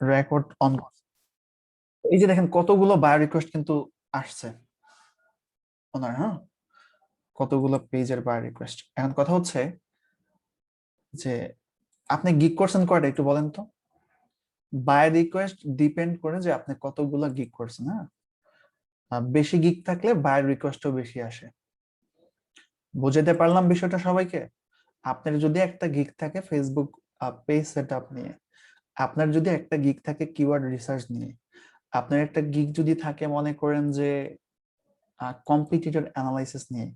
Record on. এই যে দেখেন কতগুলো বায়ো রিকোয়েস্ট কিন্তু আসছে ওনার, হ্যাঁ, কতগুলো পেজের বায়ো রিকোয়েস্ট। এখন কথা হচ্ছে যে আপনি গিগ করছেন কয়টা একটু বলেন তো। বায়ো রিকোয়েস্ট ডিপেন্ড করে যে আপনি কতগুলো গিগ করছেন, হ্যাঁ। বেশি গিগ থাকলে বায়ো রিকোয়েস্টও বেশি আসে। বুঝাতে পারলাম বিষয়টা সবাইকে? আপনার যদি একটা গিগ থাকে ফেসবুক পেজ সেটআপ নিয়ে, আপনার যদি একটা গিগ থাকে কিওয়ার্ড রিসার্চ নিয়ে, আপনার একটা গিগ যদি থাকে মনে করেন যে কম্পিটিটর অ্যানালাইসিস নিয়ে,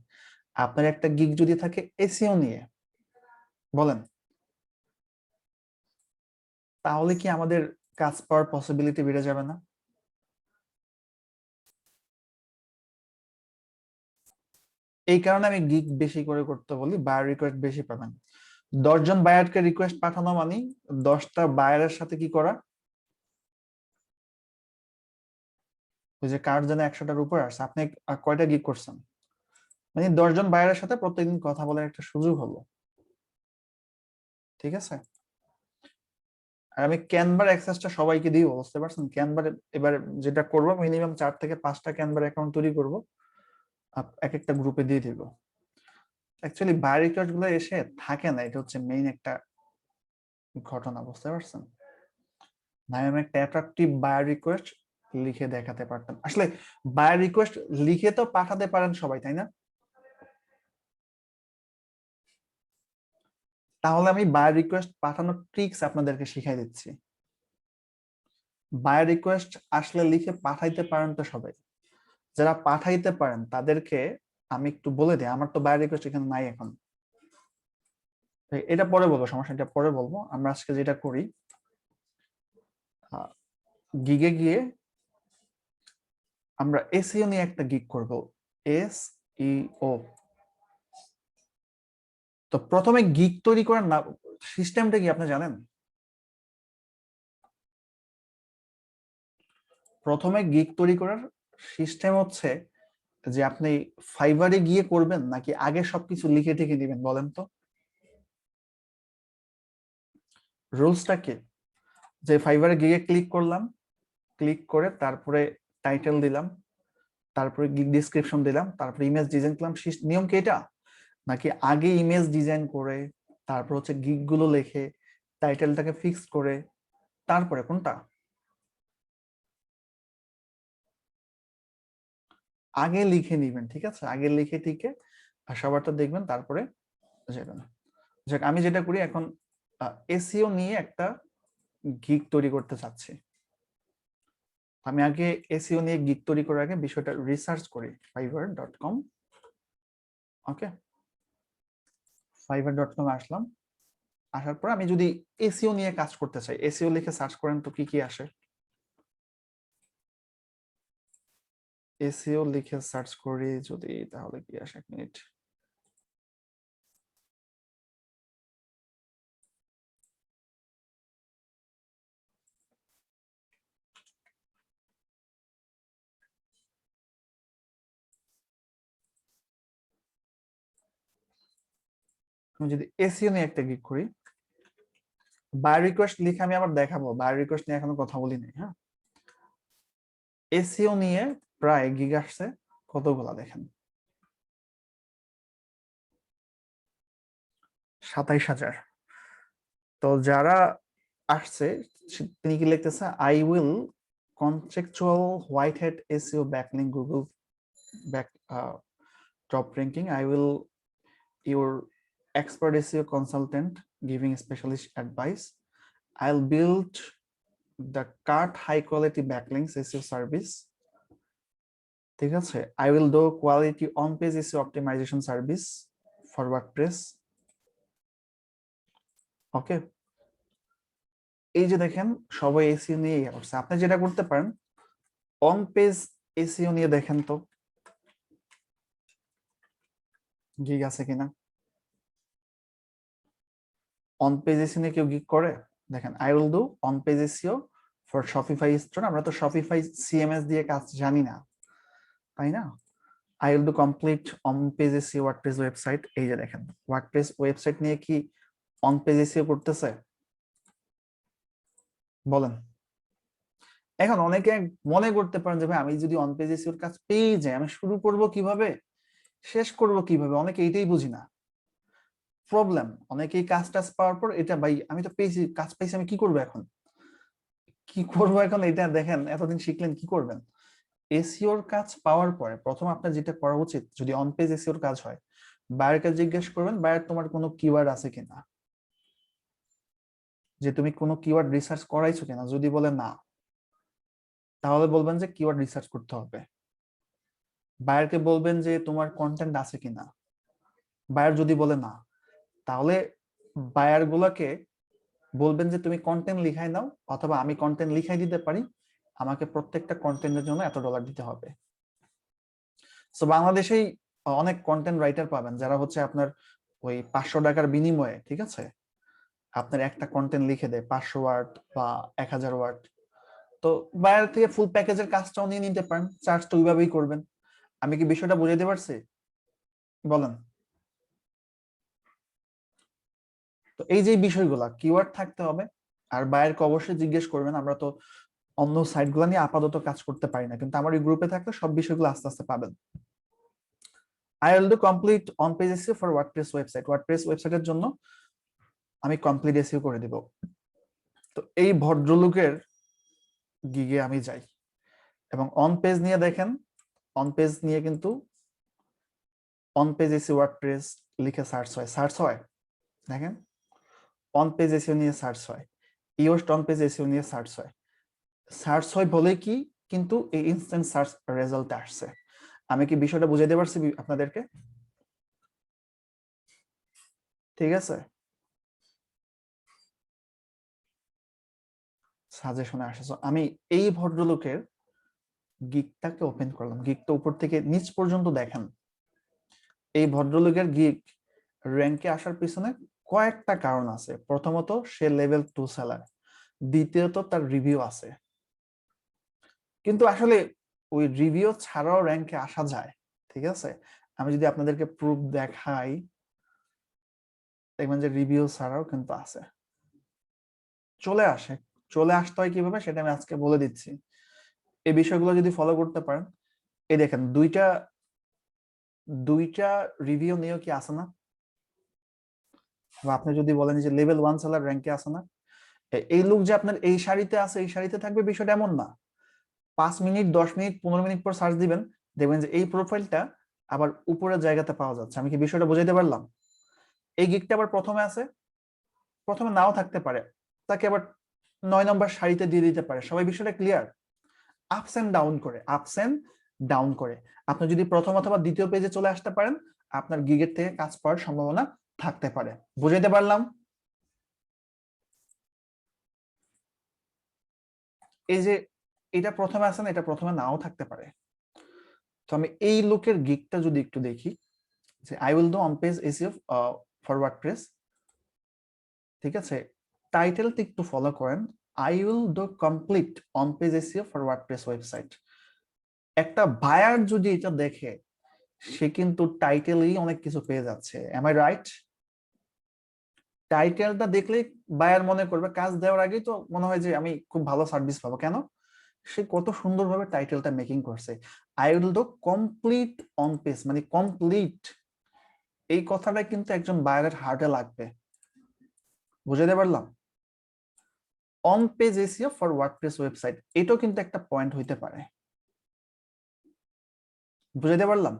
আপনার একটা গিগ যদি থাকে এসইও নিয়ে, বলেন তাহলে কি আমাদের কাজ পাওয়ার পসিবিলিটি বেড়ে যাবে না? এই কারণে আমি গিগ বেশি করে করতে বলি, বায়ার রিকোয়েস্ট বেশি পাবেন। 10 জন বায়ারকে রিকোয়েস্ট পাঠানো মানে 10টা বায়ারের সাথে কি করা, ওই যে কার যেন 100টার উপর আসছে, আপনি কয়টা গিগ করছেন, মানে 10 জন বায়ারের সাথে প্রত্যেকদিন কথা বলার একটা সুযোগ হলো। ঠিক আছে? আর আমি ক্যানভার অ্যাক্সেসটা সবাইকে দিব, বুঝতে পারছেন? ক্যানভার এবার যেটা করব, মিনিমাম 4 থেকে 5টা ক্যানভার অ্যাকাউন্ট তৈরি করব, এক একটা গ্রুপে দিয়ে দিব। অ্যাকচুয়ালি বায়ার রিকোয়েস্ট গুলো এসে থাকে না, এটা হচ্ছে মেইন একটা ঘটনা, বুঝতে পারছেন? না আমি একটা অ্যাট্রাকটিভ বায়ার রিকোয়েস্ট লিখে দেখাতে পারতাম। আসলে বায়ার রিকোয়েস্ট লিখে তো পাঠাতে পারেন সবাই, তাই না? তাহলে আমি বায়ার রিকোয়েস্ট পাঠানোর ট্রিক্স আপনাদেরকে শিখাই দিচ্ছি। বায়ার রিকোয়েস্ট আসলে লিখে পাঠাইতে পারেন তো সবাই? যারা পাঠাইতে পারেন তাদেরকে আমি একটু বলে দিই, আমার তো বায়ার রিকোয়েস্ট এখানে নাই এখন, এটা পরে বলবো, সমস্যা, এটা পরে বলবো। আমরা আজকে যেটা করি, গিগে গিয়ে আমরা এসইও নিয়ে একটা গিগ করব, এসইও। তো প্রথমে গিগ তৈরি করার না সিস্টেমটা কি আপনি জানেন? প্রথমে গিগ তৈরি করার সিস্টেম হচ্ছে যে আপনি ফাইবারে গিয়ে করবেন নাকি আগে সবকিছু লিখে টিখে দিবেন, বলেন তো। রুলসটা কি? যে ফাইবারে গিয়ে ক্লিক করলাম, ক্লিক করে তারপরে টাইটেল দিলাম, তারপরে গিগ ডেসক্রিপশন দিলাম, তারপরে ইমেজ ডিজাইন করলাম, নিয়ম কি এটা? নাকি আগে ইমেজ ডিজাইন করে তারপর হচ্ছে গিগ গুলো লিখে টাইটেলটাকে ফিক্স করে তারপরে কোনটা? আগে লিখে নিবেন, ঠিক আছে? আগে লিখে টিকে আর সবারটা দেখবেন, তারপরে যাবেন। যাক, আমি যেটা করি এখন, এসইও নিয়ে একটা গিগ তৈরি করতে চাচ্ছি। আমি আগে এসইও নিয়ে গিগ তৈরি করার আগে বিষয়টা রিসার্চ করি fiverr.com। ওকে, fiverr.com আসলাম, আসার পর আমি যদি এসইও নিয়ে কাজ করতে চাই, এসইও লিখে সার্চ করেন তো কি কি আসে। এসইও লিখে সার্চ করি যদি, তাহলে কি আসে, 1 মিনিট। আমি যদি এসইও নিয়ে একটা গিগ করি, বায়ার রিকোয়েস্ট লিখে আমি আবার দেখাবো, বায়ার রিকোয়েস্ট নিয়ে এখনো কথা বলি নাই, হ্যাঁ। এসইও নিয়ে প্রায় গিগ আসছে কতগুলা দেখেন, 27,000। তো যারা আসছে তিনি কি লিখতেছে, I will contextual white hat SEO backlink Google back top ranking, I will your expert SEO consultant giving specialist advice. I'll build the cart high quality backlinks SEO service. ঠিক আছে? I will do quality on page SEO optimization service for WordPress. ওকে, এই যে দেখেন সবাই SEO নিয়ে করছে। আপনি যেটা করতে পারেন, অন পেজ এসইও নিয়ে দেখেন তো গিগ আছে কিনা। অন পেজ এসইও নিয়ে কেউ গিগ করে? দেখেন, I will do on page SEO for Shopify store. আমরা তো শপিফাই সিএমএস দিয়ে কাজ জানি না, তাই না? I will do complete on page SEO WordPress website. এই যে দেখেন, ওয়ার্ডপ্রেস ওয়েবসাইট নিয়ে কি অন পেজ এসইও করতেছে? বলেন। এখন অনেকে মনে করতে পারেন যে ভাই আমি যদি অন পেজ এসইওর কাজ পেয়ে যাই আমি শুরু করব কিভাবে শেষ করব কিভাবে, অনেকে এটাই বুঝি না প্রবলেম। অনেকেই কাজ টাজ পাওয়ার পর এটা ভাই আমি তো পেয়েছি কাজ পাইছি আমি কি করব এখন, কি করব এখন, এটা দেখেন এতদিন শিখলেন কি করবেন। এসইওর কাজ পাওয়ার পরে প্রথম আপনার যেটা করা উচিত, যদি অন পেজ এসইওর কাজ হয় বায়ারকে জিজ্ঞেস করবেন বায়ার তোমার কোনো কিওয়ার্ড আছে কিনা, যে তুমি কোনো কিওয়ার্ড রিসার্চ করাইছো কিনা। যদি বলে না তাহলে বলবেন যে কিওয়ার্ড রিসার্চ করতে হবে। বায়ারকে বলবেন যে তোমার কন্টেন্ট আছে কিনা। বায়ার যদি বলে না তাহলে বায়ার গুলাকে বলবেন যে তুমি কন্টেন্ট লিখাই নাও অথবা আমি কন্টেন্ট লিখাই দিতে পারি, আমাকে প্রত্যেকটা কন্টেন্টের জন্য $এত দিতে হবে। সো বাংলাদেশেই অনেক কন্টেন্ট রাইটার পাবেন যারা হচ্ছে আপনার ওই $500 বিনিময়ে, ঠিক আছে, আপনার একটা কন্টেন্ট লিখে দেয় 500 ওয়ার্ড বা 1000 ওয়ার্ড। তো বায়ার থেকে ফুল প্যাকেজের কাজটাও নিয়ে নিতে পারেন, চার্জ তো ওইভাবেই করবেন। আমি কি বিষয়টা বুঝাইতে পারছি বলেন? তো এই যে বিষয়গুলা কিওয়ার্ড থাকতে হবে, আর বায়ারকে অবশ্যই জিজ্ঞেস করবেন। আমরা তো অন্য সাইটগুলো নিয়ে আপাতত কাজ করতে পারি না, কিন্তু আমার এই গ্রুপে থাকলে সব বিষয়গুলো আস্তে আস্তে পাবেন। I will do complete on page SEO for WordPress website. WordPress ওয়েবসাইটের জন্য আমি কমপ্লিট এসইও করে দিব। তো এই ভদ্রলোকের গিগে আমি যাই এবং অন পেজ নিয়ে দেখেন, অন পেজ নিয়ে কিন্তু অন পেজ এসইও ওয়ার্ডপ্রেস লিখে সার্চ হয় দেখেন, অন পেজ এসইও নিয়ে সার্চ হয়, ইওস্ট অন পেজ এসইও নিয়ে সার্চ হয় বলে কি কিন্তু এই ইনস্ট্যান্ট সার্চ রেজাল্ট আসছে। আমি কি বিষয়টা বুঝাইতে পারছি আপনাদেরকে? ঠিক আছে, সাজেশনে আসে। আমি এই ভদ্রলোকের গিগটাকে ওপেন করলাম, গিগটা উপর থেকে নিচ পর্যন্ত দেখেন। এই ভদ্রলোকের গিগ র্যাঙ্কে আসার পিছনে কয়েকটা কারণ আছে। প্রথমত সে লেভেল 2 সেলার, দ্বিতীয়ত তার রিভিউ আছে। কিন্তু আসলে ওই রিভিউ ছাড়াও র্যাঙ্কে আসা যায়, ঠিক আছে। আমি যদি আপনাদেরকে প্রুফ দেখাই দেখবেন যে রিভিউ ছাড়াও কিন্তু আছে, চলে আসে। চলে আসতে হয় কিভাবে সেটা আমি আজকে বলে দিচ্ছি। এই বিষয়গুলো যদি ফলো করতে পারেন, এই দেখেন দুইটা দুইটা রিভিউ নিয়েও কি আসে না, বা আপনি যদি বলেন যে লেভেল 1 সেলার র্যাঙ্কে আসে না, এই লোক যে আপনার এই সারিতে আছে এই সারিতে থাকবে বিষয়টা এমন না। 5 মিনিট 10 মিনিট 15 মিনিট পর সার্চ দিবেন, দেখবেন যে এই প্রোফাইলটা আবার উপরের জায়গাতে পাওয়া যাচ্ছে। আমি কি বিষয়টা বুঝাইতে পারলাম? এই গিকটা আবার প্রথমে আছে, প্রথমে নাও থাকতে পারে, তাকে আবার 9 নম্বর সারিতে দিয়ে দিতে পারে। সবাই বিষয়টা ক্লিয়ার? আপস এন্ড ডাউন করে, আপস এন্ড ডাউন করে আপনি যদি প্রথম অথবা দ্বিতীয় পেজে চলে আসতে পারেন, আপনার গিগের থেকে কাজ পাওয়ার সম্ভাবনা থাকতে পারে। বুঝাইতে পারলাম? এই যে এটা প্রথমে আছে না, এটা প্রথমে নাও থাকতে পারে। তো আমি এই লোকের গিগটা যদি একটু দেখি, যে I will do on page SEO for WordPress, ঠিক আছে, টাইটেলটা একটু ফলো করেন, I will do complete on page SEO for WordPress website. একটা বায়ার যদি এটা দেখে সে কিন্তু টাইটেলেই অনেক কিছু পেয়ে যাচ্ছে। Am I right? টাইটেলটা দেখলে বায়ার মনে করবে, কাজ দেওয়ার আগেই তো মনে হয় যে আমি খুব ভালো সার্ভিস পাবো। কেন? সে কত সুন্দরভাবে টাইটেলটা মেকিং করছে। I will do complete on page, মানে কমপ্লিট, এই কথাটা কিন্তু একজন বায়ারের হার্টে লাগবে। বুঝাতে পারলাম? On page SEO for WordPress website, এটাও কিন্তু একটা পয়েন্ট হইতে পারে। বুঝাতে পারলাম?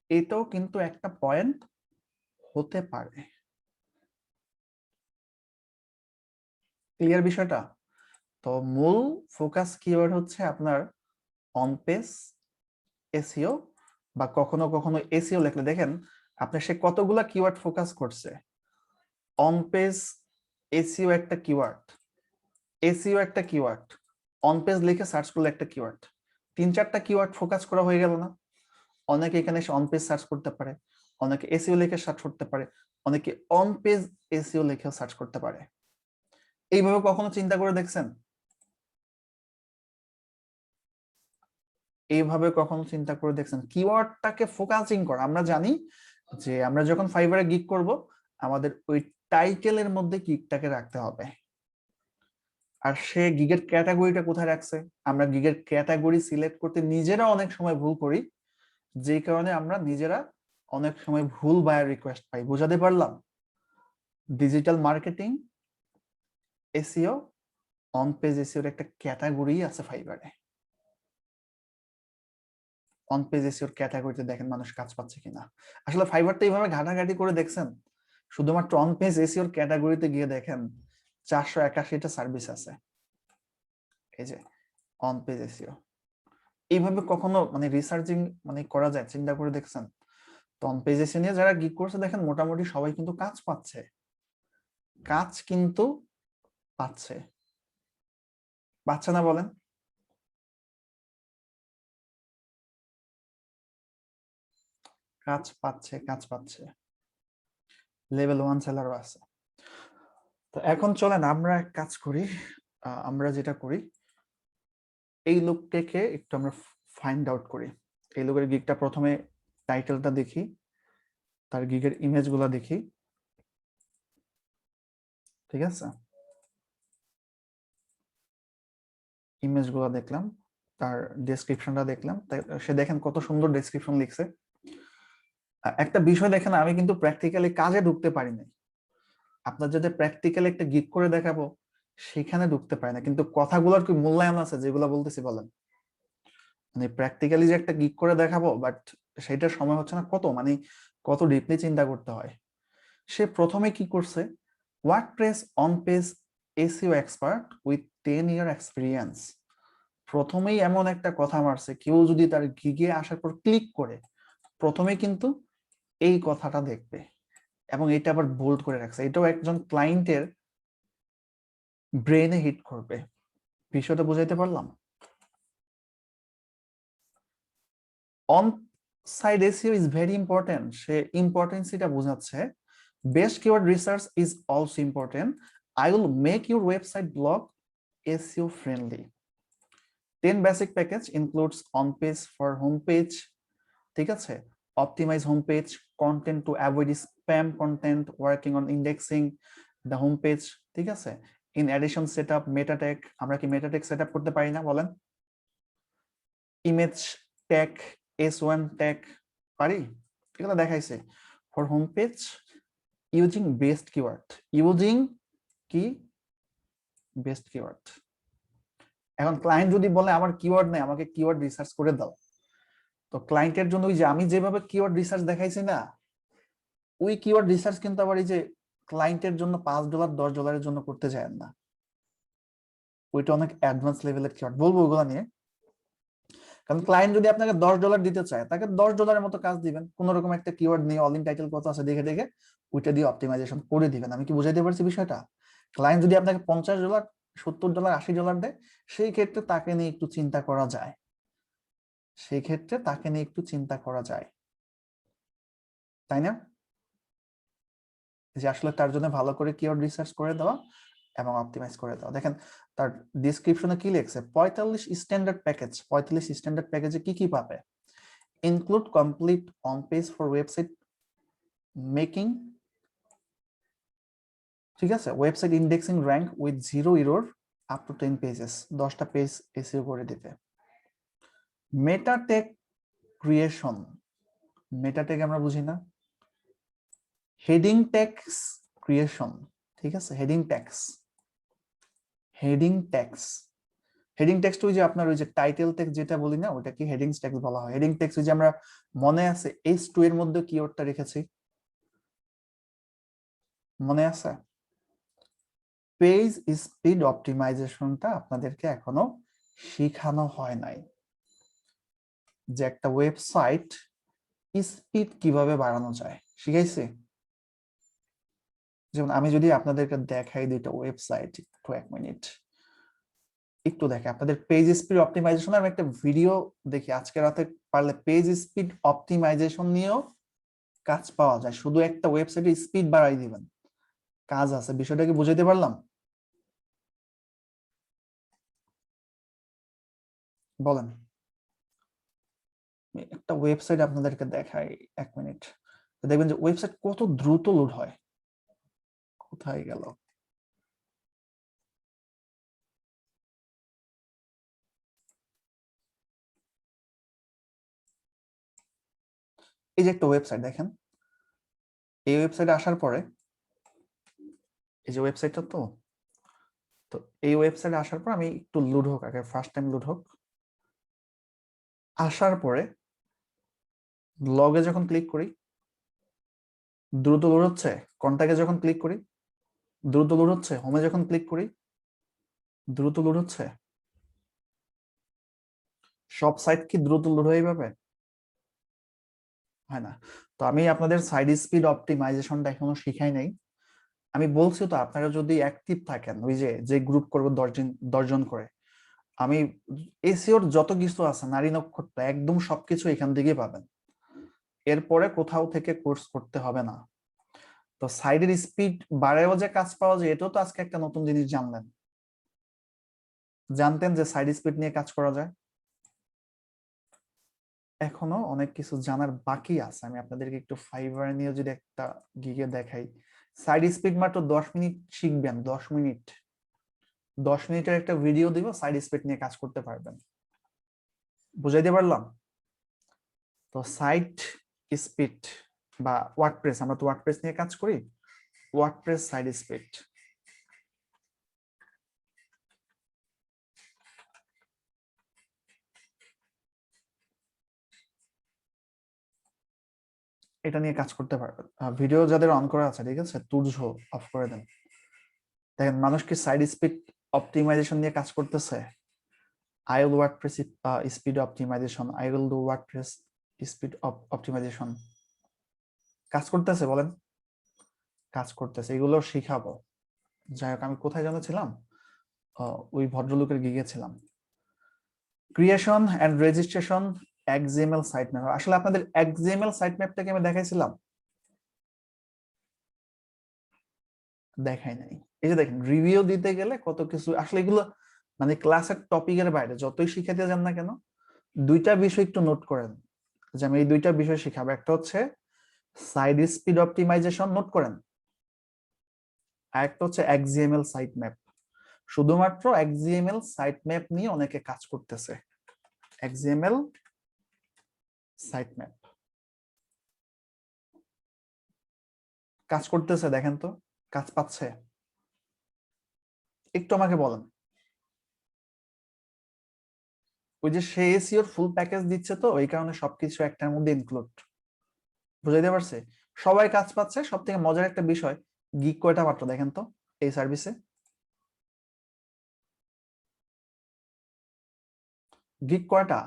এটাও কিন্তু একটা পয়েন্ট হতে পারে। ক্লিয়ার বিষয়টা? তো মূল ফোকাস কিওয়ার্ড হচ্ছে আপনার অন পেজ এসইও, বা কখনো কখনো এসইও লিখলে দেখেন আপনি সে কতগুলা কিওয়ার্ড ফোকাস করছে। অন পেজ এসইও একটা কিওয়ার্ড, এসইও একটা কিওয়ার্ড, অন পেজ লিখে সার্চ করলে একটা কিওয়ার্ড, 3-4টা কিওয়ার্ড ফোকাস করা হয়ে গেল না? অনেকে এখানে এসে অন পেজ সার্চ করতে পারে, অনেকে এসইও লিখে সার্চ করতে পারে, অনেকে অন পেজ এসইও লিখেও সার্চ করতে পারে। এইভাবে কখনো চিন্তা করে দেখছেন? এইভাবে কখনো চিন্তা করে দেখছেন কিওয়ার্ডটাকে ফোকাসিং করা? আমরা জানি যে আমরা যখন ফাইবারে গিগ করব আমাদের ওই টাইটেলের মধ্যে গিগটাকে রাখতে হবে। আর সে গিগের ক্যাটাগরিটা কোথায় রাখছে? আমরা গিগের ক্যাটাগরি সিলেক্ট করতে নিজেরা অনেক সময় ভুল করি, যেই কারণে আমরা নিজেরা অনেক সময় ভুল বায়ার রিকোয়েস্ট পাই। বুঝাতে পারলাম? Digital marketing, SEO, on page এসইওর একটা ক্যাটাগরি আছে ফাইবারে। অন পেজ এসইওর ক্যাটাগরিতে দেখেন মানুষ কাজ পাচ্ছে কিনা। আসলে ফাইবারটা এইভাবে ঘাটাঘাটি করে দেখছেন? শুধুমাত্র অন পেজ এসইওর ক্যাটাগরিতে গিয়ে দেখেন 481টা সার্ভিস আছে। এই যে অন পেজ এসইও, এইভাবে কখনো মানে রিসার্চিং মানে করা যায়? চিন্তা করে দেখছেন? তো অন পেজ এসইও নিয়ে যারা গিগ করছে দেখেন মোটামুটি সবাই কিন্তু কাজ পাচ্ছে, কাজ কিন্তু পাচ্ছে। পাচ্ছে না বলেন? কাজ পাচ্ছে, কাজ পাচ্ছে। লেভেল 1 সেলারও আছে। তো এখন চলেন আমরা এক কাজ করি, আমরা যেটা করি এই লোকটাকে একটু আমরা ফাইন্ড আউট করি। এই লোকের গিগটা প্রথমে টাইটেলটা দেখি, তার গিগের ইমেজগুলো দেখি, ঠিক আছে? ইমেজগুলো দেখলাম, তার ডেসক্রিপশনটা দেখলাম, সে দেখেন কত সুন্দর ডেসক্রিপশন লিখছে। একটা বিষয় দেখেন, আমি কিন্তু প্র্যাকটিক্যালি কাজে ঢুকতে পারি নাই। আপনার যদি প্র্যাকটিক্যালি একটা গিগ করে দেখাবো সেখানে ঢুকতে পারে না, কিন্তু কথাগুলোর কি মূল্যায়ন আছে যেগুলো বলতেছি বলেন? মানে প্র্যাকটিক্যালি যে একটা গিগ করে দেখাবো, বাট সেটার সময় হচ্ছে না। কত মানে কত ডিপলি চিন্তা করতে হয়। সে প্রথমে কি করছে, WordPress on page SEO expert with 10 year experience. প্রথমেই এমন একটা কথা মারছে, কেউ যদি তার গিগে আসার পর ক্লিক করে প্রথমে কিন্তু এই কথাটা দেখবে, এবং এটা আবার বোল্ড করে রাখছে। এটাও একজন ক্লায়েন্টের ব্রেনে হিট করবে। বিষয়টা বুঝাইতে পারলাম? On side SEO is very important, সে ইম্পর্টেন্সিটা বোঝাচ্ছে। Best keyword research is also important. I will make your website blog SEO friendly. 10 basic package includes on page for home page, ঠিক আছে? Optimize home page content to avoid spam content, working on indexing the home page, ঠিক আছে? In addition setup meta tag, আমরা কি meta tag setup করতে পারি না বলেন? Image tag, S1 tag পারি? এগুলো দেখাইছে। For home page using best keyword, using কি বেস্ট কিওয়ার্ড। এখন ক্লায়েন্ট যদি বলে আমার কিওয়ার্ড নেই, আমাকে কিওয়ার্ড রিসার্চ করে দাও, তো ক্লায়েন্টের জন্য ওই যে আমি যেভাবে কিওয়ার্ড রিসার্চ দেখাইছি না, ওই কিওয়ার্ড রিসার্চ কিন্তু আবার এই যে ক্লায়েন্টের জন্য $5 $10 জন্য করতে চায় না। ওইটা অনেক অ্যাডভান্স লেভেলের কিওয়ার্ড, বলবো ওগুলো নিয়ে। কারণ ক্লায়েন্ট যদি আপনাকে $10 দিতে চায়, তাকে $10 মতো কাজ দিবেন, কোন রকম একটা কিওয়ার্ড নিয়ে অল ইন টাইটেল কত আছে দেখে দেখে ওইটা দিয়ে অপটিমাইজেশন করে দিবেন। আমি কি বুঝাইতে পারছি বিষয়টা? ক্লায়েন্ট যদি আপনাকে $50 $70 $80 দেয়, সেই ক্ষেত্রে তাকে নিয়ে একটু চিন্তা করা যায়, সেই ক্ষেত্রে তাকে নিয়ে একটু চিন্তা করা যায়, তাই না? যে আসলে তার জন্য ভালো করে কিওয়ার্ড রিসার্চ করে দেওয়া এবং অপটিমাইজ করে দেওয়া। দেখেন তার ডেসক্রিপশনে কি লিখছে, 45 স্ট্যান্ডার্ড প্যাকেজ। 45 স্ট্যান্ডার্ড প্যাকেজে কি কি পাবে? Include complete on page for website making, ঠিক আছে? Website indexing rank with 0 error up to 10 pages, 10টা পেজ এসইও করে দিতে। মেটা ট্যাগ ক্রিয়েশন, মেটা ট্যাগ আমরা বুঝি না। হেডিং ট্যাগস ক্রিয়েশন, ঠিক আছে? Heading tags, heading tags, heading text ওই যে আপনার ওই যে টাইটেল টেক্সট যেটা বলি না, ওটা কি হেডিং টেক্সট বলা হয়। হেডিং টেক্সট ওই যে আমরা মনে আছে H2 এর মধ্যে কিওয়ার্ডটা রেখেছি, মনে আছে? পেজ স্পিড অপটিমাইজেশনটা আপনাদেরকে এখনো শেখানো হয় নাই, যে একটা ওয়েবসাইট স্পিড কিভাবে বাড়ানো যায় শিখাইছি। যেমন আমি যদি আপনাদেরকে দেখাই দুইটা ওয়েবসাইট, একটু 1 মিনিট একটু দেখে আপনাদের পেজ স্পিড অপটিমাইজেশন, আমি একটা ভিডিও দেখি আজকে রাতে, পারলে পেজ স্পিড অপটিমাইজেশন নিয়েও কাজ পাওয়া যায়। শুধু একটা ওয়েবসাইটে স্পিড বাড়াই দিবেন, কাজ আছে। বিষয়টা কি বুঝাইতে পারলাম? বলেন। একটা ওয়েবসাইট আপনাদেরকে দেখাই 1 মিনিট, দেখবেন যে ওয়েবসাইট কত দ্রুত লোড হয়। কোথায় গেল? এই যে একটা ওয়েবসাইট দেখেন, এই ওয়েবসাইটে আসার পরে এই যে ওয়েবসাইটটা, তো তো এই ওয়েবসাইটে আসার পর আমি একটু লোড হোক, আগে ফার্স্ট টাইম লোড হোক। আসার পরে লগে যখন ক্লিক করি দ্রুত লোড হচ্ছে, কন্টাক্টে যখন ক্লিক করি দ্রুত লোড হচ্ছে, হোমে যখন ক্লিক করি দ্রুত লোড হচ্ছে। সব সাইট কি দ্রুত লোড হয়ে যাবে? হয় না। তো আমি আপনাদের সাইড স্পিড অপটিমাইজেশনটা এখনো শিখাই নাই। আমি বলছি তো, আপনারা যদি অ্যাক্টিভ থাকেন, ওই যে যে গ্রুপ করবো 10 জন করে, আমি এসিওর যত কিছু আছে নারী নক্ষত্র একদম সবকিছু এখান থেকেই পাবেন। এরপরে কোথাও থেকে কোর্স করতে হবে না। তো সাইডের স্পিড বাড়ায়ও যে কাজ পাওয়া যায়, এটাও তো আজকে একটা নতুন জিনিস জানলেন। জানতেন যে সাইড স্পিড নিয়ে কাজ করা যায়? এখনো অনেক কিছু জানার বাকি আছে। আমি আপনাদেরকে একটু ফাইবার নিয়ে যদি একটা গিগে দেখাই। সাইড স্পিড মাত্র 10 মিনিট শিখবেন, 10 মিনিট। 10 মিনিটের একটা ভিডিও দিব, সাইড স্পিড নিয়ে কাজ করতে পারবেন। বুঝাইতে পারলাম? তো সাইট স্পিড বা ওয়ার্ডপ্রেস, আমরা তো ওয়ার্ডপ্রেস নিয়ে কাজ করি। ওয়ার্ডপ্রেস সাইড স্পিড, এটা নিয়ে কাজ করতে পারবেন। ভিডিও যাদের অন করা আছে, ঠিক আছে, তুর্য অফ করে দেন। দেখেন মানুষ কি সাইড স্পিড অপটিমাইজেশন নিয়ে কাজ করতেছে? I will WordPress speed optimization, I will do WordPress speed optimization। কাজ করতেছে বলেন? কাজ করতেছে, এগুলো শিখাবো। যাই হোক, আমি কোথায় যেন ছিলাম, ওই ভদ্রলোকের গিগে ছিলাম। Creation and registration XML site map. আসলে আপনাদের XML সাইট ম্যাপটাকে আমি দেখাইছিলাম? দেখাই নাই। এই যে দেখেন, রিভিউ দিতে গেলে কত কিছু, আসলে এগুলো মানে ক্লাসের টপিকের বাইরে যতই শিখাতে যান না কেন, দুইটা বিষয় একটু নোট করেন, যে আমি এই দুইটা বিষয় শিখাবো। একটা হচ্ছে সাইড স্পিড অপটিমাইজেশন, নোট করেন। আর একটা হচ্ছে XML সাইট ম্যাপ। শুধুমাত্র XML সাইট ম্যাপ নিয়ে অনেকে কাজ করতেছে। XML সাইট ম্যাপ কাজ করতেছে, দেখেন তো কাজ পাচ্ছে? একটু আমাকে বলেন। ওই যে সে এসইওর ফুল প্যাকেজ দিচ্ছে, তো ওই কারণে সবকিছু একটার মধ্যে ইনক্লুড। বুঝাইতে পারছে? সবাই কাজ পাচ্ছে। সব থেকে মজার একটা বিষয়, গিগ কয়টা মাত্র দেখেন তো এই সার্ভিসে? গিগ কয়টা?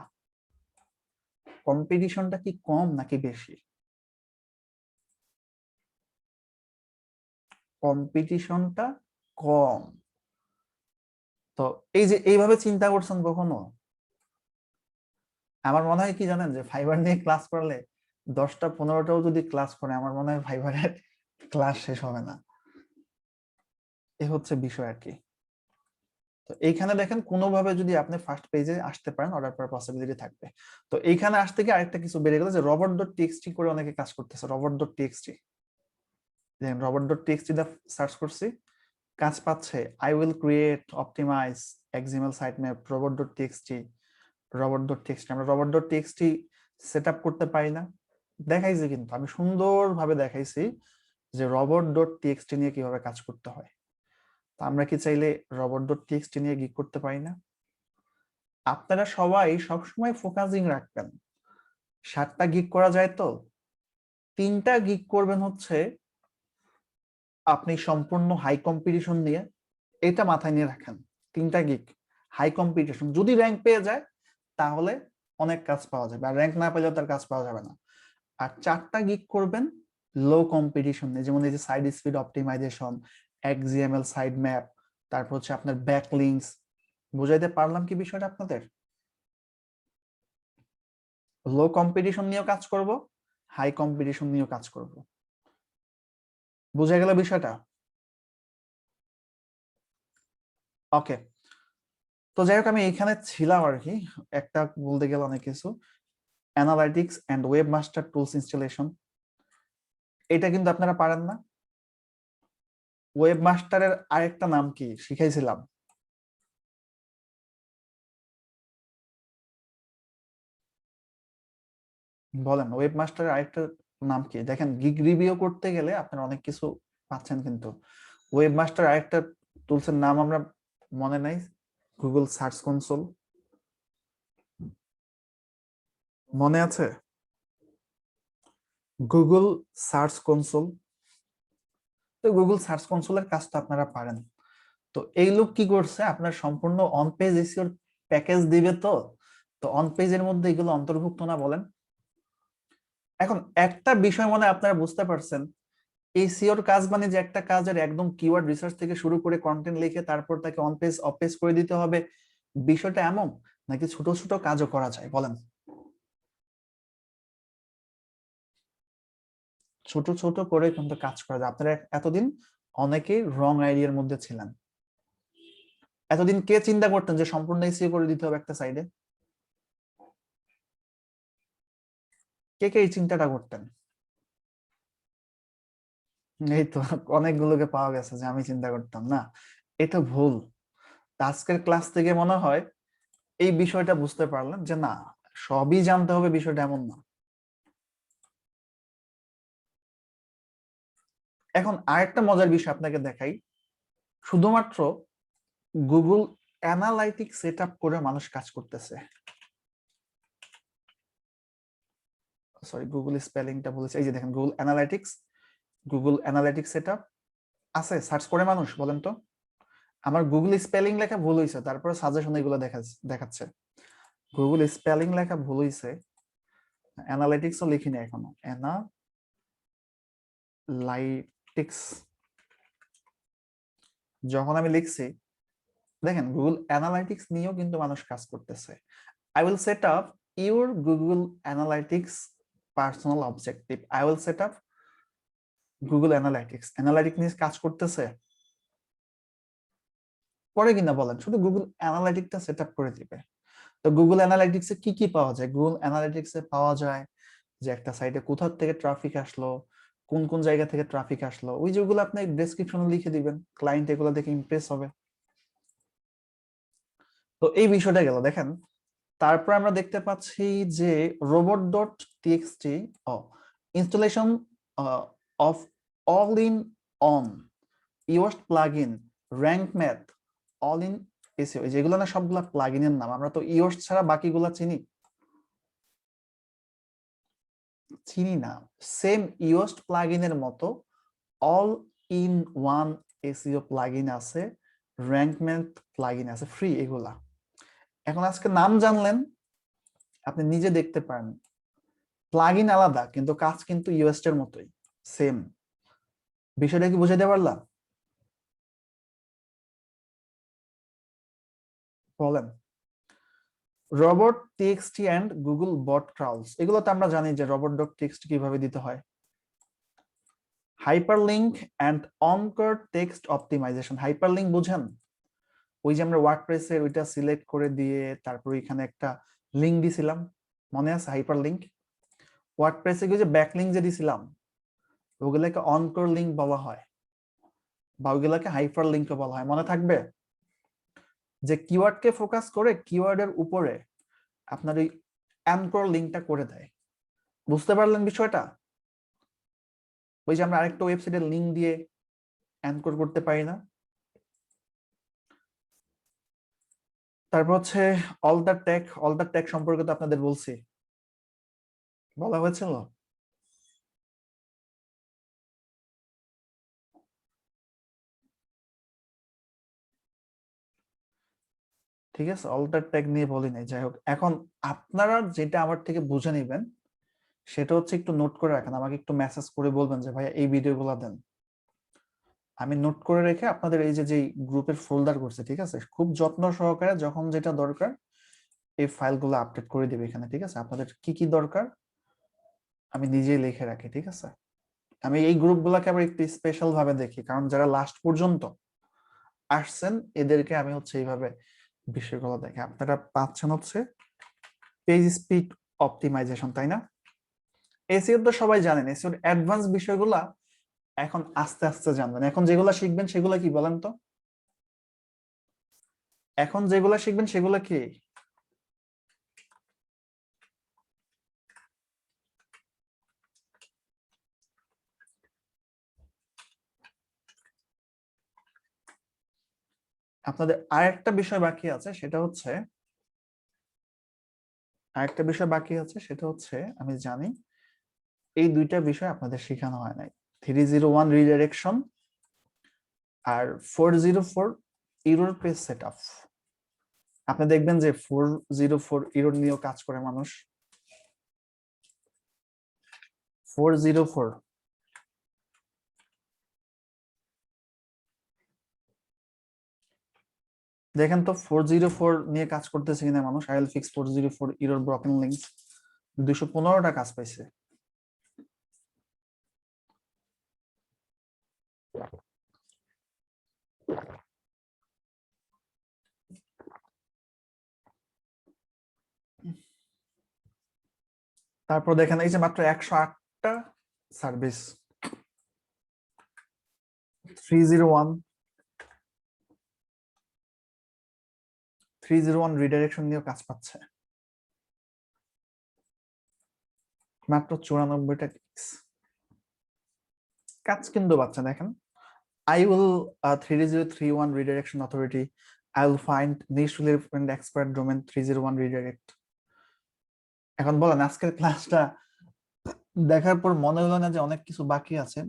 কম্পিটিশনটা কি কম নাকি বেশি? কম্পিটিশনটা কম। তো এই যে এইভাবে চিন্তা করছেন কখনো? আমার মনে হয় কি জানেন, যে ফাইবার নিয়ে ক্লাস করলে 10টা 15টাও যদি ক্লাস করে, আমার মনে হয় ফাইবারের ক্লাস শেষ হবে না। এ হচ্ছে বিষয় আর কি। তো এইখানে দেখেন, কোনোভাবে যদি আপনি ফার্স্ট পেজে আসতে পারেন, অর্ডার করার পসিবিলিটি থাকবে। তো এইখানে আসতে গিয়ে আরেকটা কিছু বেড়ে গেল, যে robot.txt করে অনেকে কাজ করতেছে। robot.txt, দেখেন robot.txt দা সার্চ করছি, কাজ পাচ্ছে। I will create optimize XML site map, robot.txt। robot.txt, আমরা robot.txt সেট আপ করতে পারি না? দেখাইছি, কিন্তু আমি সুন্দরভাবে দেখাইছি যে robot.txt নিয়ে কিভাবে কাজ করতে হয়। তা আমরা কি চাইলে robot.txt নিয়ে গিগ করতে পারি না? আপনারা সবাই সবসময় ফোকাসিং রাখবেন। 7টা গিগ করা যায় তো? 3টা গিগ করবেন হচ্ছে আপনি সম্পূর্ণ হাই কম্পিটিশন নিয়ে, এটা মাথায় নিয়ে রাখেন। 3টা গিগ হাই কম্পিটিশন, যদি র্যাঙ্ক পেয়ে যায় তাহলে অনেক কাজ পাওয়া যাবে, আর র্যাঙ্ক না পেলেও তার কাজ পাওয়া যাবে না। আর 4টা গিগ করবেন লো কম্পিটিশন নিয়ে, যেমন এই যে site speed optimization, XML site map, তারপর হচ্ছে আপনার ব্যাকলিংকস। বুঝাইতে পারলাম কি বিষয়টা আপনাদের? লো কম্পিটিশন নিয়েও কাজ করব, হাই কম্পিটিশন নিয়েও কাজ করব। বুঝা গেল বিষয়টা? ওকে। তো যাই হোক, আমি এখানে ছিলাম আর কি, একটা বলতে গেলে অনেক কিছু। Analytics and webmaster tools installation, এটা কিন্তু আপনারা পারেন না। ওয়েব মাস্টারের আরেকটা নাম কি শিখাইছিলাম? বলেন ওয়েবমাস্টারের আরেকটা নাম কি? দেখেন গিগ রিভিউ করতে গেলে আপনারা অনেক কিছু পাচ্ছেন, কিন্তু ওয়েবমাস্টার আরেকটা টুলসের নাম আমরা মনে নাই, গুগল সার্চ কনসোল, মনে আছে? Google search console. তো গুগল সার্চ কনসোলের কাজ তো আপনারা পারেন। তো এই লোক কি করছে, আপনার সম্পূর্ণ অন পেজ এসইওর প্যাকেজ দিবে। তো তো অন পেজের মধ্যে এগুলো অন্তর্ভুক্ত না, বলেন? এখন একটা বিষয় মনে হয় আপনারা বুঝতে পারছেন, এসইওর কাজ মানে যে একটা কাজের একদম কিওয়ার্ড রিসার্চ থেকে শুরু করে কন্টেন্ট লিখে তারপর তাকে অন পেজ অফ পেজ করে দিতে হবে, বিষয়টা এমন নাকি ছোট ছোট কাজও করা যায়, বলেন? ছোট ছোট করে কিন্তু কাজ করা যায়। আপনারা এতদিন অনেকেই রং আইডিয়ার মধ্যে ছিলেন। এতদিন কে চিন্তা করতেন যে সম্পূর্ণ এসইও করে দিতে হবে একটা সাইডে? কে কে এই চিন্তাটা করতেন? এই তো অনেকগুলোকে পাওয়া গেছে যে আমি চিন্তা করতাম না। এটা ভুল। আজকের ক্লাস থেকে মনে হয় এই বিষয়টা বুঝতে পারলেন যে না, সবই জানতে হবে বিষয়টা এমন না। এখন আরেকটা মজার বিষয় আপনাকে দেখাই, শুধুমাত্র গুগল অ্যানালাইটিক্স সেট আপ করে মানুষ কাজ করতেছে। সরি, গুগল স্পেলিংটা বলেছে, এই যে দেখেন গুগল অ্যানালাইটিক্স সেট আপ আছে, সার্চ করে মানুষ, বলেন তো? আমার গুগল স্পেলিং লেখা ভুল হয়েছে, তারপরে সাজেশন এগুলো দেখাচ্ছে গুগল স্পেলিং লেখা ভুল হয়েছে। অ্যানালাইটিক্সও লিখিনি এখনো, অ্যানালাইটিক্স যখন আমি লিখছি, দেখেন গুগল অ্যানালাইটিক্স নিয়েও কিন্তু মানুষ কাজ করতেছে। I will set up your Google Analytics personal objective. I will set up Google Analytics. Analytics নিয়ে কাজ করতেছে, করে কিনা বলেন? শুধু গুগল অ্যানালাইটিক্সটা সেট আপ করে দিবে। তো গুগল অ্যানালাইটিক্সে কি কি পাওয়া যায়? গুগল অ্যানালাইটিক্সে পাওয়া যায় যে একটা সাইটে কোথা থেকে ট্রাফিক আসলো, কোন কোন জায়গা থেকে ট্রাফিক আসলো, ওই যেগুলো আপনি ডেসক্রিপশনে লিখে দিবেন, ক্লায়েন্ট এগুলো দেখে ইমপ্রেস হবে। তো এই বিষয়টা গেল, দেখেন তারপর আমরা দেখতে পাচ্ছি যে robot dot TXT installation of all in on Yoast plugin rank math all in SEO, যেগুলো না সবগুলা প্লাগইনের নাম। আমরা তো ইয়োস্ট ছাড়া বাকিগুলা চিনি চিনি না। সেম ইয়োস্ট প্লাগইনের মতো all in one SEO plugin আছে, র্যাঙ্ক ম্যাথ প্লাগইন আছে, ফ্রি এগুলা। এখন আজকে নাম জানলেন, আপনি নিজে দেখতে পারেন প্লাগইন আলাদা কিন্তু কাজ কিন্তু ইউএসটি এর মতোই, সেম। বিষয়টা কি বুঝাইতে পারলাম? বলেন। রবট টিএক্সটি এন্ড গুগল বট ক্রাউলস, এগুলো তো আমরা জানি যে রবট ডট টিএক্সটি কিভাবে দিতে হয়। Hyperlink and anchor text optimization, hyperlink বুঝেন? ওই যে আমরা ওয়ার্ডপ্রেসের ওইটা সিলেক্ট করে দিয়ে তারপর এখানে একটা লিংক দিছিলাম, মনে আছে? হাইপারলিংক। ওয়ার্ডপ্রেসে যে ব্যাকলিংক যে দিছিলাম ওগুলাকে অনকর লিংক বলা হয়, বা ওইগুলাকে হাইপার লিংকও বলা হয়, মনে থাকবে? যে কিওয়ার্ডকে ফোকাস করে কিওয়ার্ডের উপরে আপনার ওই অ্যানকর লিংকটা করে দেয়। বুঝতে পারলেন বিষয়টা? ওই যে আমরা আরেকটা ওয়েবসাইটের লিংক দিয়ে অ্যানকর করতে পারি না? তারপর হচ্ছে অল দ্য টেক সম্পর্কে তো আপনাদের বলছি, বলা হয়েছিল। ঠিক আছে, অল দ্য টেক নিয়ে বলি নাই, যাই হোক। এখন আপনারা যেটা আমার থেকে বুঝে নেবেন সেটা হচ্ছে একটু নোট করে রাখেন, আমাকে একটু মেসেজ করে বলবেন যে ভাইয়া এই ভিডিওগুলো দেন। আমি নোট করে রেখে আপনাদের এই যে গ্রুপের ফোল্ডার করছে, ঠিক আছে, খুব যত্ন সহকারে যখন যেটা দরকার এই ফাইলগুলো আপডেট করে দিবে এখানে, ঠিক আছে? আপনাদের কি কি দরকার আমি নিজেই লিখে রাখি, ঠিক আছে? আমি এই গ্রুপগুলোকে আবার একটু স্পেশাল ভাবে দেখি, কারণ যারা লাস্ট পর্যন্ত আসছেন এদেরকে আমি হচ্ছে এইভাবে বিষয়গুলো দেখি। আপনারা পাচ্ছেন হচ্ছে পেজ স্পিড অপটিমাইজেশন, তাই না? এসইও তো সবাই জানেন, এসইওর অ্যাডভান্স বিষয়গুলা এখন আস্তে আস্তে জানবেন। এখন যেগুলা শিখবেন সেগুলা কি বলেন তো? এখন যেগুলা শিখবেন সেগুলা কি? আপনাদের আরেকটা বিষয় বাকি আছে, সেটা হচ্ছে আমি জানি এই দুইটা বিষয় আপনাদের শেখানো হয় নাই। 301 রিডাইরেকশন আর 404 ইরর পেজ সেটআপ। আপনি দেখবেন যে 404 ইরর নিয়েও কাজ করে মানুষ। 404 দেখেন তো 404 নিয়ে কাজ করতেছে কিনা মানুষ। I will fix 404 error broken links 215টা কাজ পাইছে। তারপর দেখেন এই যে মাত্র 108টা সার্ভিস 301 রিডাইরেকশন নিয়ে কাজ পাচ্ছে মাত্র 94টা কাজ কিন্তু পাচ্ছে। দেখেন I will 3031 redirection authority. I will find niche relevant expert domain 301 redirect. এখন বলেন আজকের ক্লাসটা দেখার পর মনে হলো না যে অনেক কিছু বাকি আছে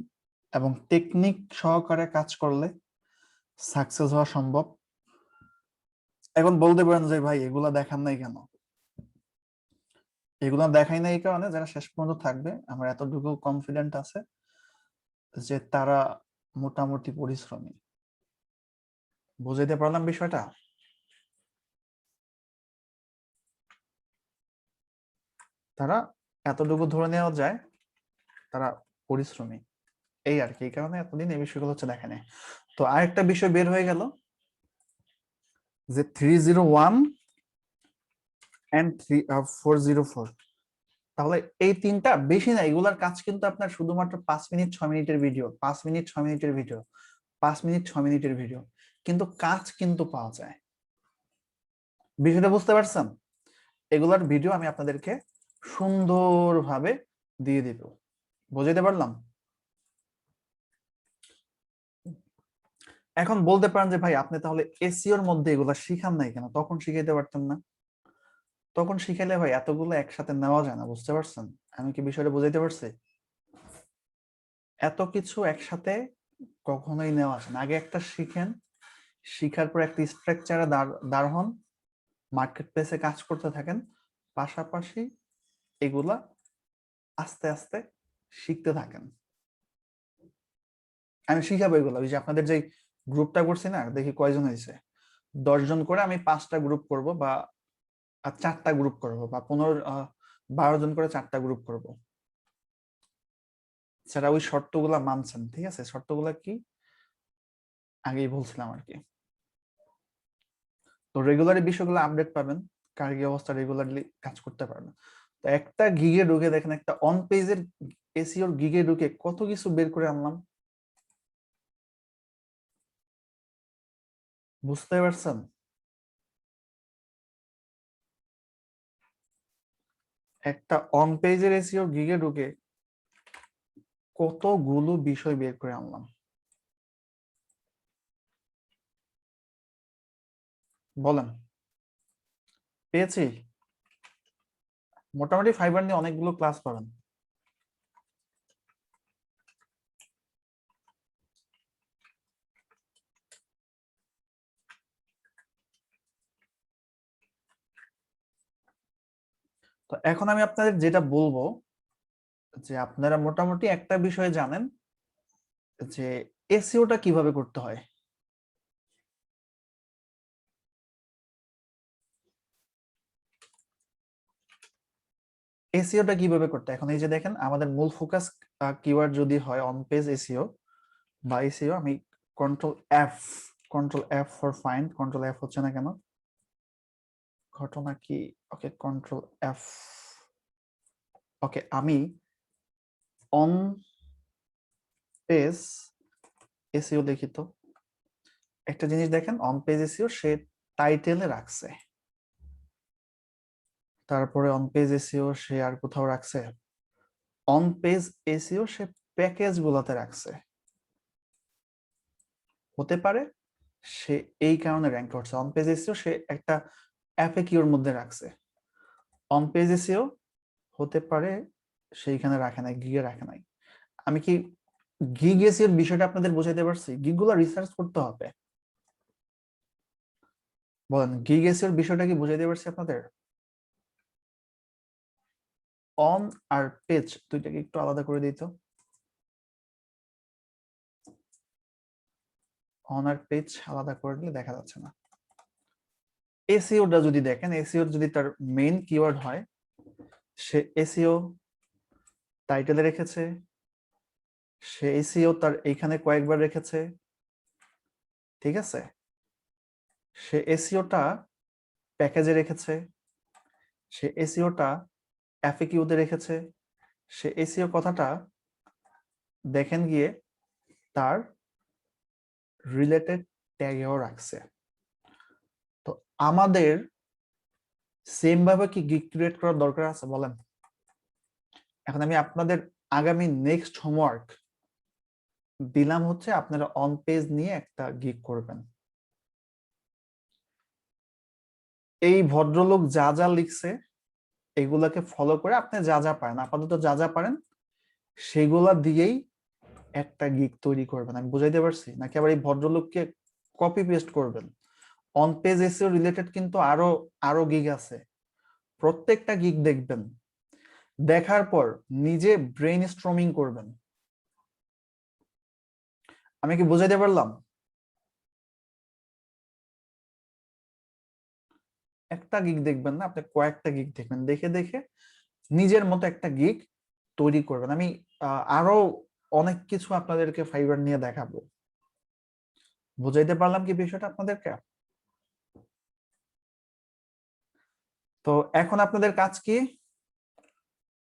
এবং টেকনিক সহকারে কাজ করলে সাকসেস হওয়া সম্ভব? এখন বলতে পারেন যে ভাই এগুলা দেখান নাই কেন? এগুলা দেখাই নাই এই কারণে যারা শেষ পর্যন্ত থাকবে আমার এতটুকু কনফিডেন্ট আছে যে তারা মোটামুটি পরিশ্রমী। বুঝাইতে পারলাম বিষয়টা? তারা এতটুকু ধরে নেওয়া যায় তারা পরিশ্রমী, এই আর কি। এই কারণে এতদিন এই বিষয়গুলো হচ্ছে দেখে নেই। তো আরেকটা বিষয় বের হয়ে গেল যে 301 এন্ড 404। তাহলে এই তিনটা বেশি না, এগুলার কাজ কিন্তু আপনার শুধুমাত্র 5 মিনিট 6 মিনিটের ভিডিও, 5 মিনিট 6 মিনিটের ভিডিও, 5 মিনিট 6 মিনিটের ভিডিও, কিন্তু কাজ কিন্তু পাওয়া যায়। বিষয়টা বুঝতে পারছেন? এগুলার ভিডিও আমি আপনাদেরকে সুন্দরভাবে দিয়ে দিব। বুঝাইতে পারলাম? এখন বলতে পারেন যে ভাই আপনি তাহলে এসইওর মধ্যে এগুলা শিখান নাই কেন? তখন শিখাইতে পারতেন না? তখন শিখাইলে ভাই এতগুলো একসাথে নেওয়া যায় না। বুঝতে পারছেন আমি কি বিষয়টা বুঝাইতে পারছি? এত কিছু একসাথে কখনোই নেওয়া যায় না। আগে একটা শিখেন, শিখার পর একটা স্ট্রাকচারে দাঁড় হন, মার্কেট প্লেসে কাজ করতে থাকেন, পাশাপাশি এগুলা আস্তে আস্তে শিখতে থাকেন। আমি শিখাবো এগুলো। ওই যে আপনাদের যে গ্রুপটা করছি না, দেখি কয়জন হয়েছে। 10 জন করে আমি 5টা গ্রুপ করব, বা 4টা গ্রুপ করব, বা 12জন করে 4টা গ্রুপ করব। সেটা ওই শর্তগুলা মানছেন, ঠিক আছে? শর্তগুলা কি আগেই বলছিলাম আর কি। তো রেগুলারই বিষয়গুলো আপডেট পাবেন, কার কি অবস্থা, রেগুলারলি কাজ করতে পারবেন। তো একটা গিগে ঢুকে দেখেন, একটা অন পেজের এসইওর গিগে ঢুকে কত কিছু বের করে আনলাম। বুঝতে পারছেন? একটা অন পেজের এসইওর গিগে ঢুকে কতগুলো বিষয় বের করে আনলাম। বলেন পেয়েছি? মোটামুটি ফাইবার নিয়ে অনেকগুলো ক্লাস পাবেন। তো এখন আমি আপনাদের যেটা বলবো, যে আপনারা মোটামুটি একটা বিষয় জানেন যে এসইওটা কিভাবে করতে হয়। এসইওটা কিভাবে করতে হয় এখন এই যে দেখেন, আমাদের মূল ফোকাস কিওয়ার্ড যদি হয় অন পেজ এসইও বা এসইও, আমি control F, control F for find, control F হচ্ছে না কেন, ঘটনা কি? ওকে কন্ট্রোল এফ। ওকে আমি অন পেজ এসইও দেখি তো। একটা জিনিস দেখেন, অন পেজ এসইও সে টাইটেলে রাখছে, তারপরে অন পেজ এসইও সে আর কোথাও রাখছে, on page SEO say package গুলাতে রাখছে। হতে পারে সে এই কারণে র্যাঙ্ক করছে। অন পেজ এসিও সে একটা এফএকিউর মধ্যে রাখছে। অন পেজ এসিও হতে পারে সেইখানে রাখে নাই, গিগে রাখে নাই। আমি কি গিগ এসিওর বিষয়টা আপনাদের বোঝাইতে পারছি? গিগগুলো রিসার্চ করতে হবে। বলেন, গিগ এসিওর বিষয়টা কি বুঝাইতে পারছি আপনাদের? অন আর পেজ দুইটাকে একটু আলাদা করে দিত। অন আর পেজ আলাদা করে দিলে দেখা যাচ্ছে না। এসইওটা যদি দেখেন, এসইও যদি তার মেইন কিওয়ার্ড হয়, সে এসইও টাইটেলে রেখেছে, সে এসইও তার এইখানে কয়েকবার রেখেছে, ঠিক আছে? সে এসইওটা প্যাকেজে রেখেছে, সে এসইওটা এফএকিউতে রেখেছে, সে এসইও কথাটা দেখেন গিয়ে তার রিলেটেড ট্যাগেও রাখছে। তো আমাদের সেম ভাবে কি গিগ ক্রিয়েট করার দরকার আছে বলেন? এখন আমি আপনাদের আগামী নেক্সট হোমওয়ার্ক দিলাম হচ্ছে আপনারা অন পেজ নিয়ে একটা গিগ করবেন। এই ভদ্রলোক যা যা লিখছে এগুলাকে ফলো করে আপনি যা যা পারেন, আপাতত যা যা পারেন সেগুলা দিয়েই একটা গিগ তৈরি করবেন। আমি বুঝাইতে পারছি নাকি আবার এই ভদ্রলোককে কপি পেস্ট করবেন? অন পেজ এসইও রিলেটেড কিন্তু আরো আরো গিগ আছে। প্রত্যেকটা গিগ দেখবেন, দেখার পর নিজে ব্রেইন স্ট্রমিং করবেন। আমি কি বুঝাইতে পারলাম? একটা গিগ দেখবেন না, আপনি কয়েকটা গিগ দেখবেন, দেখে দেখে নিজের মতো একটা গিগ তৈরি করবেন। আমি আরো অনেক কিছু আপনাদেরকে ফাইবার নিয়ে দেখাবো। বুঝাইতে পারলাম কি বিষয়টা আপনাদেরকে? তো এখন আপনাদের কাজ কি?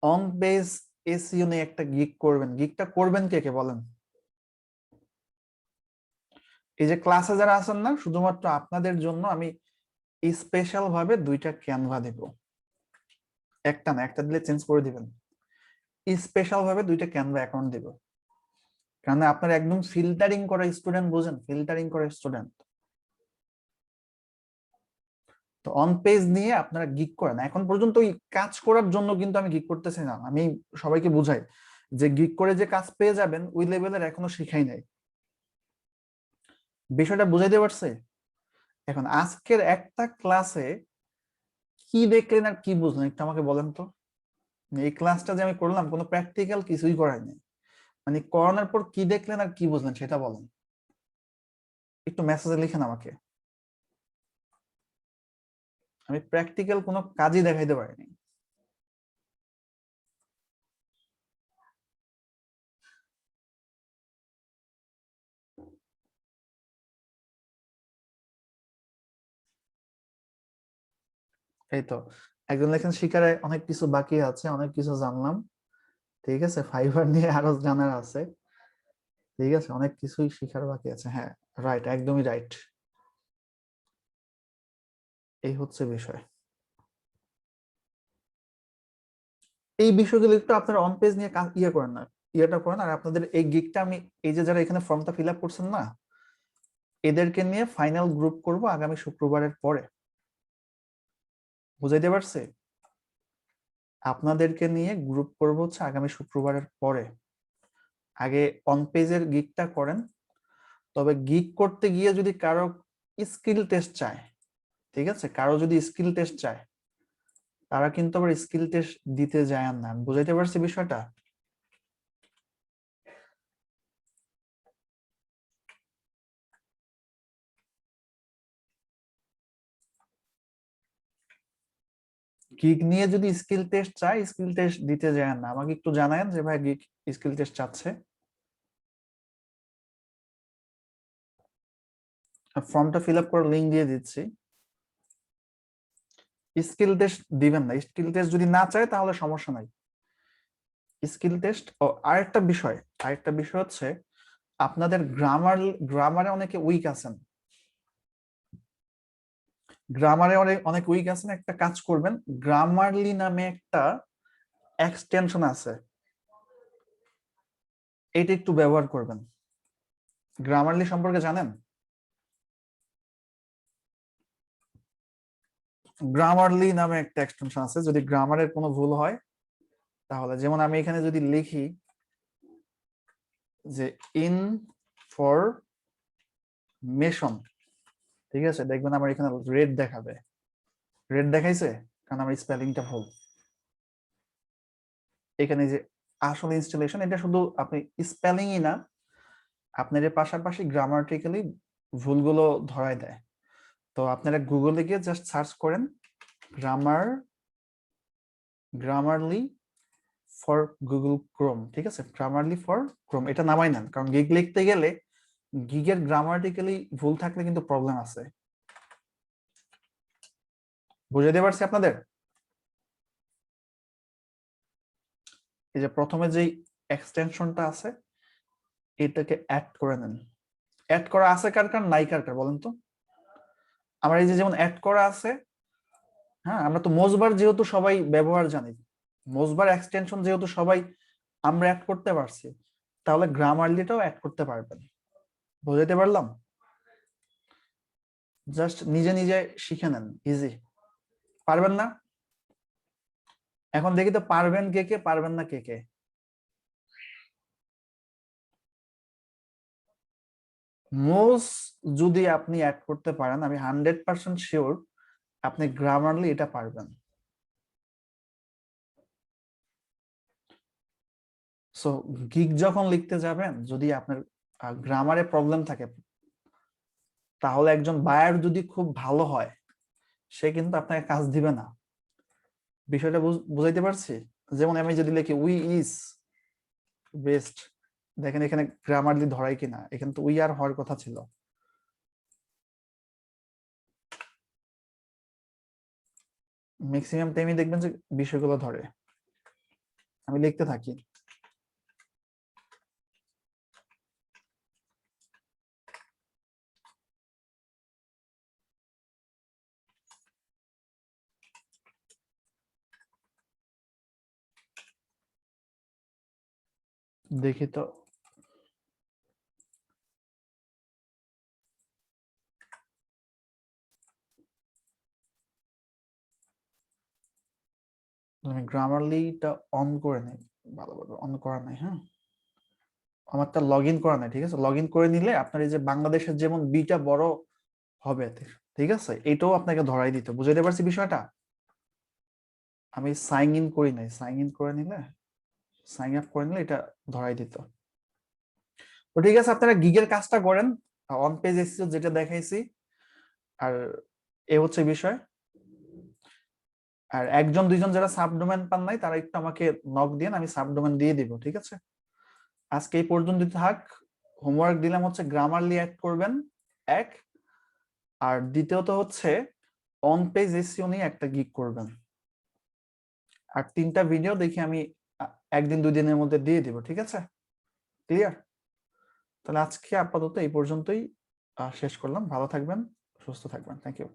অন পেজ এসইও নিয়ে একটা গিগ করবেন। গিগটা করবেন কে কে বলেন? এই যে ক্লাসে যারা আছেন না, শুধুমাত্র আপনাদের জন্য আমি স্পেশাল ভাবে দুইটা ক্যানভা দেব। একটা না, একটা দিলে চেঞ্জ করে দিবেন। স্পেশাল ভাবে দুইটা ক্যানভা অ্যাকাউন্ট দেব, কারণ আপনার একদম ফিল্টারিং করা স্টুডেন্ট, বুঝেন? ফিল্টারিং করা স্টুডেন্ট। তো অন পেজ নিয়ে আপনারা গিগ করেন। এখন পর্যন্ত ওই কাজ করার জন্য কিন্তু আমি গিগ করতেছি না। আমি সবাইকে বুঝাই যে গিগ করে যে কাজ পেয়ে যাবেন ওই লেভেলের এখনো শিখাই নাই। বিষয়টা বুঝাইতে পারছে? এখন আজকের একটা ক্লাসে কি দেখলেন আর কি বুঝলেন একটু আমাকে বলেন তো। এই ক্লাসটা যে আমি করলাম কোনো প্র্যাকটিক্যাল কিছুই করাইনি, মানে করানোর পর কি দেখলেন আর কি বুঝলেন সেটা বলেন। একটু মেসেজে লিখেন আমাকে। আমি প্র্যাকটিক্যাল কোনো কাজই দেখাইতে পারিনি। এই তো একজন লেখেন শিকারে অনেক কিছু বাকি আছে, অনেক কিছু জানলাম। ঠিক আছে, ফাইবার নিয়ে আরো জানার আছে। ঠিক আছে, অনেক কিছুই শিখার বাকি আছে। হ্যাঁ, রাইট, একদমই রাইট। এই হচ্ছে বিষয়। এই বিষয়গুলো একটু আপনারা অন পেজ নিয়ে ইয়ে করেন না, ইয়েটা করেন। আর আপনাদের এই গিগটা আমি এই যে যারা এখানে ফর্মটা ফিল আপ করছেন না, এদেরকে নিয়ে ফাইনাল গ্রুপ করব আগামী শুক্রবারের পরে। বুঝাইতে পারছি? আপনাদেরকে নিয়ে গ্রুপ করব হচ্ছে আগামী শুক্রবারের পরে। আগে অন পেজের গিগটা করেন। তবে গিগ করতে গিয়ে যদি কারো স্কিল টেস্ট চায়, ঠিক আছে, কারো যদি স্কিল টেস্ট চায় তারা কিন্তু আবার স্কিল টেস্ট দিতে যায় না। বুঝাইতে পারছি বিষয়টা? গিগ নিয়ে যদি স্কিল টেস্ট চায়, স্কিল টেস্ট দিতে যায় না। আমাকে একটু জানায়েন যে ভাই গিগ স্কিল টেস্ট চাচ্ছে। ফর্মটা ফিল আপ করে লিঙ্ক দিয়ে দিচ্ছি। স্কিল টেস্ট দিবেন না, স্কিল টেস্ট যদি না চায় তাহলে সমস্যা নাই। স্কিল টেস্ট ও আরেকটা বিষয় হচ্ছে আপনাদের গ্রামারে অনেকে উইক আছেন। গ্রামারে অনেক অনেক উইক আছেন, একটা কাজ করবেন, গ্রামারলি নামে একটা এক্সটেনশন আছে, এটা একটু ব্যবহার করবেন। গ্রামারলি সম্পর্কে জানেন? গ্রামারলি নামে একটা এক্সটেনশন আছে, যদি গ্রামারের কোনো ভুল হয় তাহলে, যেমন আমি এখানে যদি লিখি যে ইনফরমেশন, ঠিক আছে, দেখবেন আমার এখানে রেড দেখাবে, রেড দেখাইছে কারণ আমার স্পেলিংটা ভুল। এখানে যে আসল ইনস্টলেশন, এটা শুধু আপনি স্পেলিংই না, আপনার এর পাশাপাশি গ্রামাটিক্যালি ভুলগুলো ধরায় দেয়। তো আপনারা গুগলে গিয়ে জাস্ট সার্চ করেন গ্রামারলি ফর গুগল ক্রোম, ঠিক আছে, গ্রামারলি ফর ক্রোম, এটা নামাই নেন, কারণ গিগ লিখতে গেলে গিগের গ্রামাটিক্যালি ভুল থাকলে কিন্তু প্রবলেম আছে। বুঝাইতে পারছি আপনাদের? এই যে প্রথমে যেই এক্সটেনশনটা আছে এটাকে অ্যাড করে নেন। অ্যাড করা আছে কার কার, নাই কার কার বলেন তো? আমার এই যে যেমন অ্যাড করা আছে, হ্যাঁ, আমরা তো মোজবার যেহেতু সবাই ব্যবহার জানি, মোজবার এক্সটেনশন যেহেতু সবাই আমরা অ্যাড করতে পারছি, তাহলে গ্রামারলিটাও অ্যাড করতে পারবেন। বুঝাইতে পারলাম? জাস্ট নিজে নিজে শিখে নেন, ইজি। পারবেন না? এখন দেখি তো পারবেন কে কে, পারবেন না কে কে। মোজ যদি আপনি অ্যাড করতে পারেন, আমি 100% শিওর আপনি গ্রামারলি এটা পারবেন। সো গিগ যখন লিখতে যাবেন, যদি আপনার গ্রামারে প্রবলেম থাকে, তাহলে একজন বায়ার যদি খুব ভালো হয়, সে কিন্তু আপনাকে কাজ দিবে না। বিষয়টা বুঝাইতে পারছি? যেমন আমি যদি লিখি উই ইজ বেস্ট, দেখেন এখানে গ্রামারলি ধরাই কিনা, এখানে তো উই আর হওয়ার কথা ছিল। ম্যাক্সিমাম টাইমে দেখবেন যে বিষয়গুলো ধরে। আমি লিখতে থাকি। দেখি তো, আমি গ্রামারলিটা অন করে নেই, ভালোভাবে অন করা নাই। হ্যাঁ, আমারটা লগ ইন করা নাই, ঠিক আছে। লগ ইন করে নিলে আপনার এই যে বাংলাদেশের যেমন বিটা বড় হবে, ঠিক আছে, এটাও আপনাকে ধরাই দিত। বুঝাইতে পারছি বিষয়টা? আমি সাইন ইন করি নাই, সাইন ইন করে নিলে, সাইন আপ করে নিলে এটা ধরাই দিত। তো ঠিক আছে, আপনারা গিগের কাজটা করেন, অন পেজ এসিও যেটা দেখাইছি, আর এ হচ্ছে বিষয়। আর একজন দুইজন যারা সাবডোমেন পান নাই, তারা একটু আমাকে নক দিন, আমি সাবডোমেন দিয়ে দিব, ঠিক আছে। আজকে এই পর্যন্ত থাক। হোমওয়ার্ক দিলাম হচ্ছে গ্রামারলি অ্যাড করবেন এক, আর দ্বিতীয়ত হচ্ছে অন পেজ এসইও নিয়ে একটা গিগ করবেন। আর 3টা ভিডিও দেখি আমি একদিন দুই দিনের মধ্যে দিয়ে দিব, ঠিক আছে? ক্লিয়ার? তাহলে আজকে আপাতত এই পর্যন্তই শেষ করলাম। ভালো থাকবেন, সুস্থ থাকবেন। Thank you.